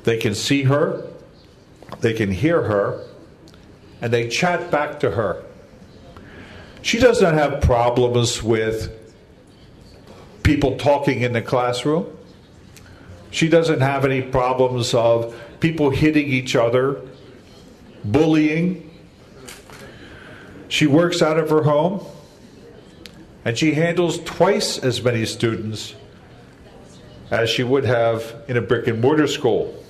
They can see her, they can hear her, and they chat back to her. She does not have problems with people talking in the classroom. She doesn't have any problems of people hitting each other, bullying. She works out of her home, and she handles twice as many students as she would have in a brick and mortar school.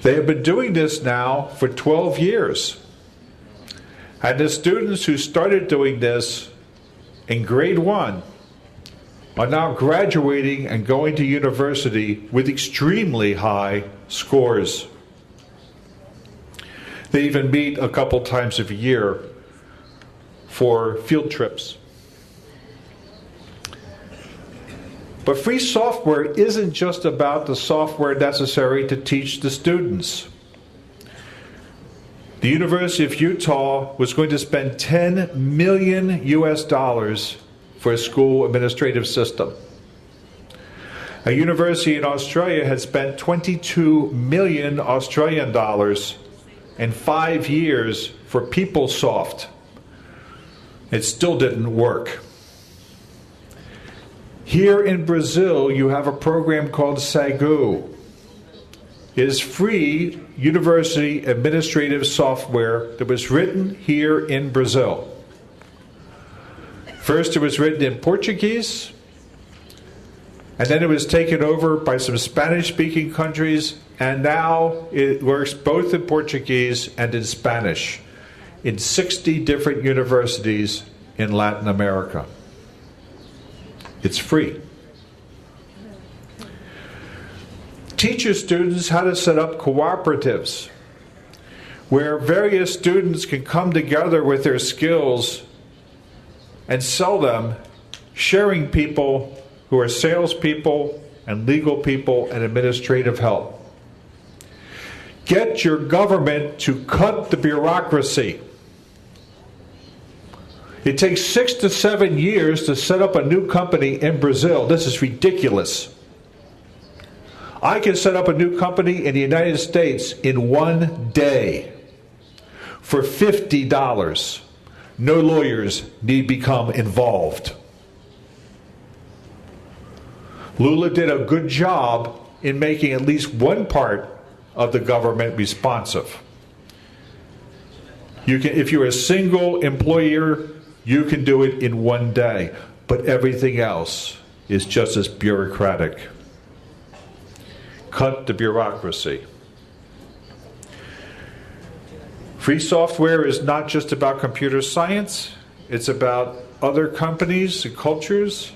They have been doing this now for 12 years. And the students who started doing this in grade 1 are now graduating and going to university with extremely high scores. They even meet a couple times a year for field trips. But free software isn't just about the software necessary to teach the students. The University of Utah was going to spend $10 million for a school administrative system. A university in Australia had spent 22 million Australian dollars in 5 years for PeopleSoft. It still didn't work. Here in Brazil, you have a program called SAGU. It is free university administrative software that was written here in Brazil. First, it was written in Portuguese, and then it was taken over by some Spanish-speaking countries, and now it works both in Portuguese and in Spanish in 60 different universities in Latin America. It's free. Teaches students how to set up cooperatives where various students can come together with their skills and sell them, sharing people who are salespeople and legal people and administrative help. Get your government to cut the bureaucracy. It takes 6 to 7 years to set up a new company in Brazil. This is ridiculous. I can set up a new company in the United States in 1 day for $50. No lawyers need become involved. Lula did a good job in making at least one part of the government responsive. If you're a single employer, you can do it in 1 day, but everything else is just as bureaucratic. Cut the bureaucracy. Free software is not just about computer science. It's about other companies and cultures.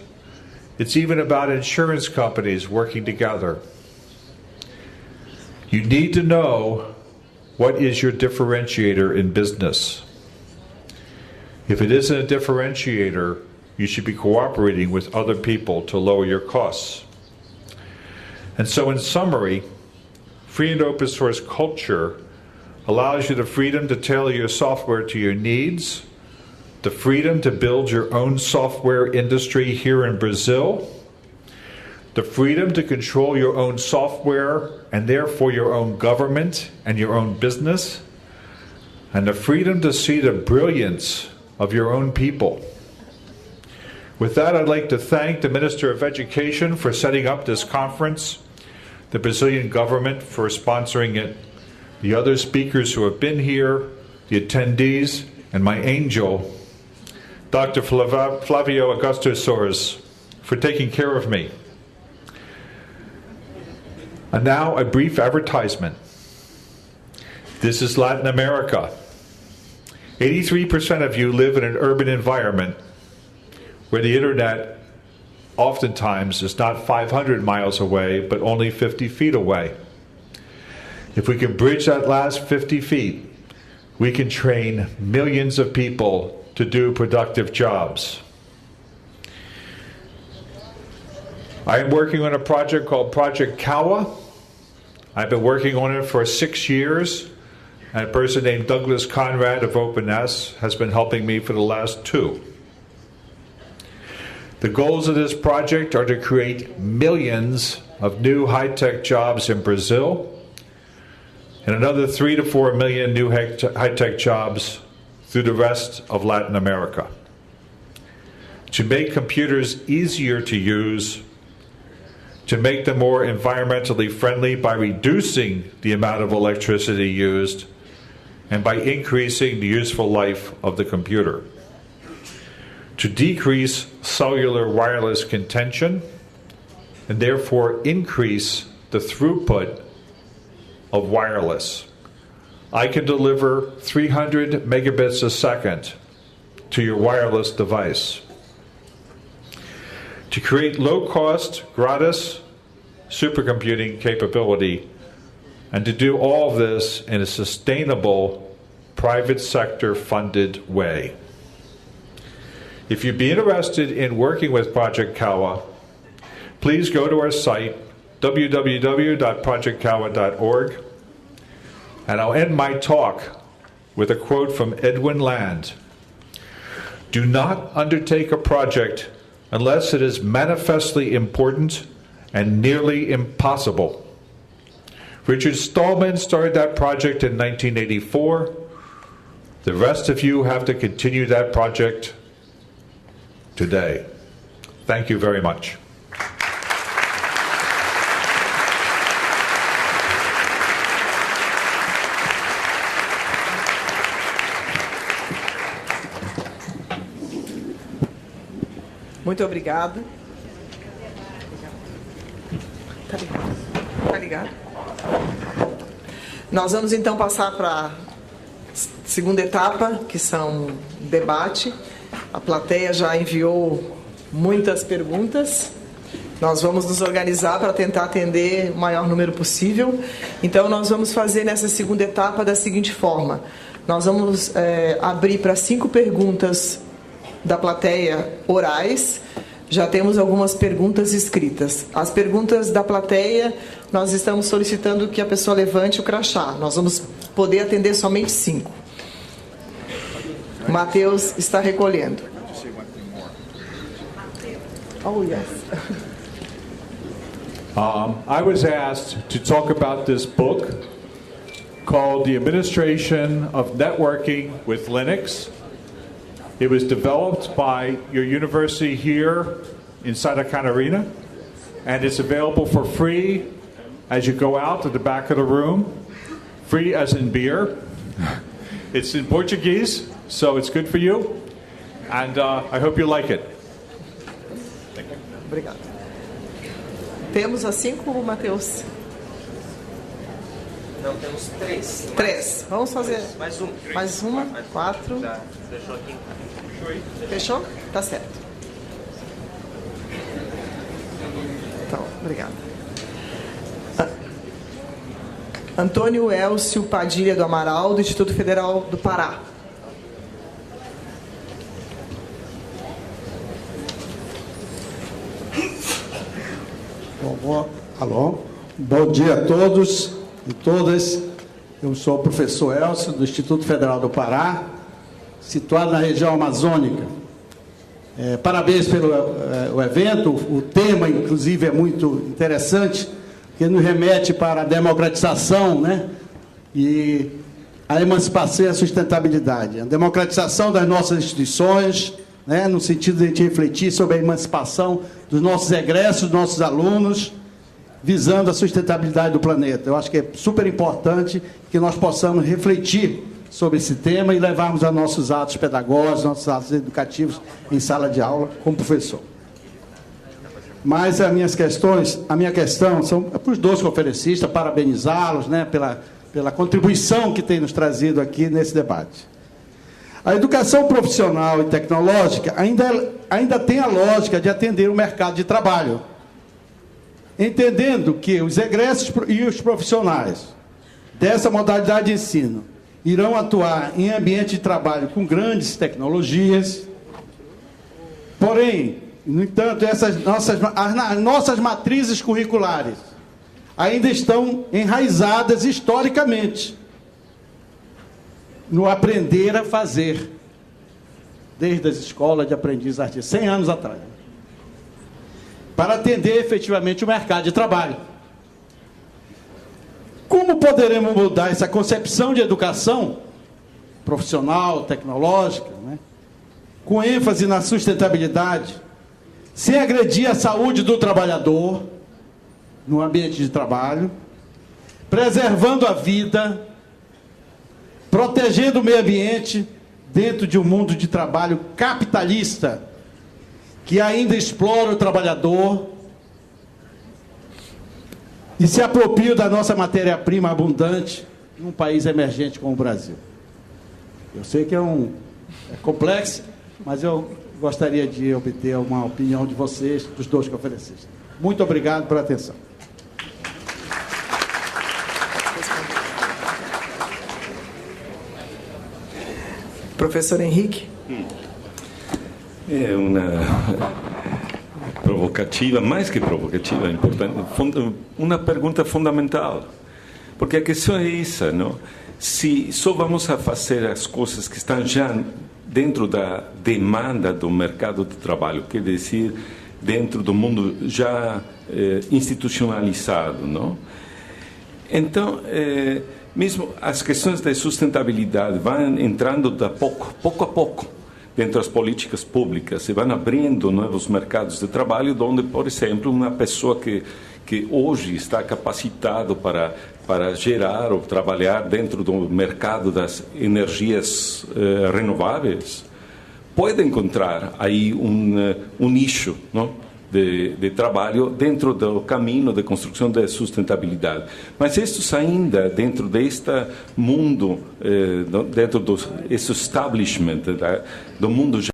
It's even about insurance companies working together. You need to know what is your differentiator in business. If it isn't a differentiator, you should be cooperating with other people to lower your costs. And so in summary, free and open source culture allows you the freedom to tailor your software to your needs, the freedom to build your own software industry here in Brazil, the freedom to control your own software and therefore your own government and your own business, and the freedom to see the brilliance of your own people. With that, I'd like to thank the Minister of Education for setting up this conference, the Brazilian government for sponsoring it, the other speakers who have been here, the attendees, and my angel, Dr. Flavio Augusto Soares, for taking care of me. And now a brief advertisement. This is Latin America. 83% of you live in an urban environment where the internet oftentimes is not 500 miles away, but only 50 feet away. If we can bridge that last 50 feet, we can train millions of people to do productive jobs. I am working on a project called Project Kawa. I've been working on it for 6 years. And a person named Douglas Conrad of OpenS has been helping me for the last 2. The goals of this project are to create millions of new high-tech jobs in Brazil, and another 3 to 4 million new high-tech jobs through the rest of Latin America. To make computers easier to use, to make them more environmentally friendly by reducing the amount of electricity used, and by increasing the useful life of the computer. To decrease cellular wireless contention, and therefore increase the throughput of wireless. I can deliver 300 megabits a second to your wireless device. To create low-cost, gratis supercomputing capability, and to do all of this in a sustainable, private sector-funded way. If you'd be interested in working with Project Kawa, please go to our site, www.projectkawa.org, and I'll end my talk with a quote from Edwin Land. Do not undertake a project unless it is manifestly important and nearly impossible. Richard Stallman started that project in 1984. The rest of you have to continue that project today. Thank you very much. Muito obrigada. Tá ligado? Tá ligado? Nós vamos então passar para a segunda etapa, que são debate. A plateia já enviou muitas perguntas. Nós vamos nos organizar para tentar atender o maior número possível. Então, nós vamos fazer nessa segunda etapa da seguinte forma. Nós vamos abrir para 5 perguntas da plateia orais. Já temos algumas perguntas escritas. As perguntas da plateia, nós estamos solicitando que a pessoa levante o crachá. Nós vamos poder atender somente 5. Matheus está recolhendo. Oh, yes. I was asked to talk about this book called The Administration of Networking with Linux. It was developed by your university here in Santa Catarina, and it's available for free as you go out to the back of the room. Free as in beer. It's in Portuguese, so it's good for you, and I hope you like it. Obrigado. Temos as 5, Matheus? Não, temos 3. 3. Vamos fazer mais uma. Mais uma, 4. Já fechou aqui. Fechou? Tá certo. Então, obrigado. Antônio Elcio Padilha do Amaral, do Instituto Federal do Pará. Alô, bom dia a todos e todas. Eu sou o professor Elcio, do Instituto Federal do Pará, situado na região amazônica. Parabéns pelo o evento. O tema, inclusive, é muito interessante, porque nos remete para a democratização, né? E a emancipação e a sustentabilidade. A democratização das nossas instituições, né? No sentido de a gente refletir sobre a emancipação dos nossos egressos, dos nossos alunos, visando a sustentabilidade do planeta. Eu acho que é super importante que nós possamos refletir sobre esse tema e levarmos a nossos atos pedagógicos, nossos atos educativos em sala de aula como professor. Mas a minha questão são para os 2 conferencistas, parabenizá-los, né, pela contribuição que tem nos trazido aqui nesse debate. A educação profissional e tecnológica ainda tem a lógica de atender o mercado de trabalho, entendendo que os egressos e os profissionais dessa modalidade de ensino irão atuar em ambiente de trabalho com grandes tecnologias. Porém, no entanto, as nossas matrizes curriculares ainda estão enraizadas historicamente no aprender a fazer, desde as escolas de aprendiz artístico, 100 anos atrás. para atender efetivamente o mercado de trabalho. Como poderemos mudar essa concepção de educação profissional, tecnológica, né, com ênfase na sustentabilidade, sem agredir a saúde do trabalhador no ambiente de trabalho, preservando a vida, protegendo o meio ambiente dentro de um mundo de trabalho capitalista que ainda explora o trabalhador e se apropria da nossa matéria-prima abundante num país emergente como o Brasil. Eu sei que é complexo, mas eu gostaria de obter uma opinião de vocês, dos dois conferencistas. Muito obrigado pela atenção. Professor Henrique. É uma provocativa, mais que provocativa, importante, uma pergunta fundamental. Porque a questão é essa, não? Se só vamos a fazer as coisas que estão já dentro da demanda do mercado de trabalho, quer dizer, dentro do mundo já institucionalizado, não? Então, mesmo as questões da sustentabilidade vão entrando pouco a pouco dentro das políticas públicas, se vão abrindo novos mercados de trabalho, onde, por exemplo, uma pessoa que hoje está capacitado para gerar ou trabalhar dentro do mercado das energias renováveis, pode encontrar aí um nicho, não? De trabalho dentro do caminho de construção da sustentabilidade. Mas estes ainda, dentro deste mundo, dentro desse establishment, do mundo